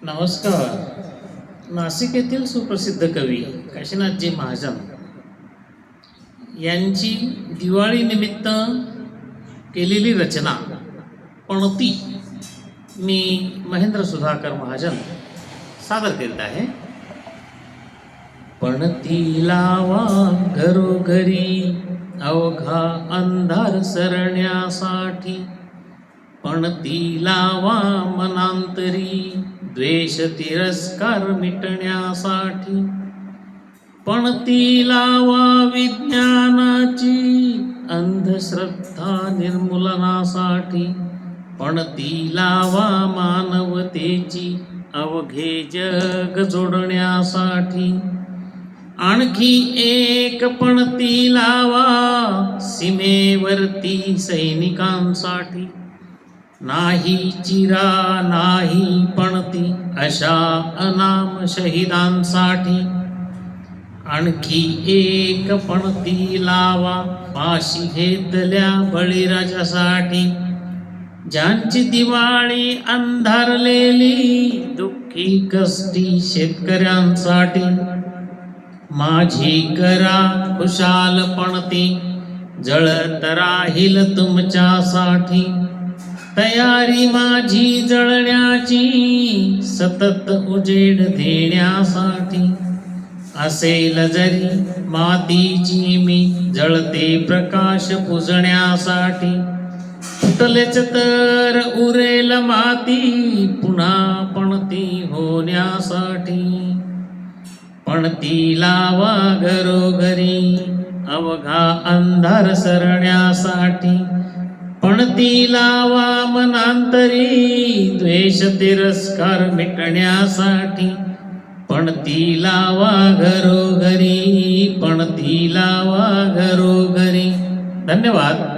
नमस्कार. नाशिक येथील सुप्रसिद्ध कवी काशीनाथजी महाजन यांची दिवाळी निमित्त केलेली रचना पणती मी महेंद्र सुधाकर महाजन सादर करीत आहे. पणती लावा घरोघरी अवघा अंधार सरण्यासाठी, पणती लावा मनांतरी द्वेष तिरस्कार मिटण्यासाठी, पणती लावा विज्ञानाची अंधश्रद्धा निर्मूलनासाठी, पणती लावा मानवतेची अवघे जग जोडण्यासाठी, आणखी एक पणती लावा सीमेवरती सैनिकांसाठी, नाही चिरा नाही पणती अशा अनाम शहीदांसाठी, आणखी एक पणती लावा फाशी घेतल्या बळीराजासाठी, ज्यांची दिवाळी अंधारलेली दुःखी कष्टी शेतकऱ्यांसाठी, माझी करा खुशाल पणती जळत राहील तुमच्यासाठी, तयारी माझी जळण्याची सतत उजेड देण्यासाठी, असेल जरी मातीची मी जळते प्रकाश पुजण्यासाठी, फुटलेच तर उरेल माती पुन्हा पणती होण्यासाठी, पणती लावा घरोघरी अवघा अंधार सरण्यासाठी, पणती लावा मनांतरी द्वेष तिरस्कार मिटण्यासाठी, पणती लावा घरोघरी, पणती लावा घरोघरी. धन्यवाद.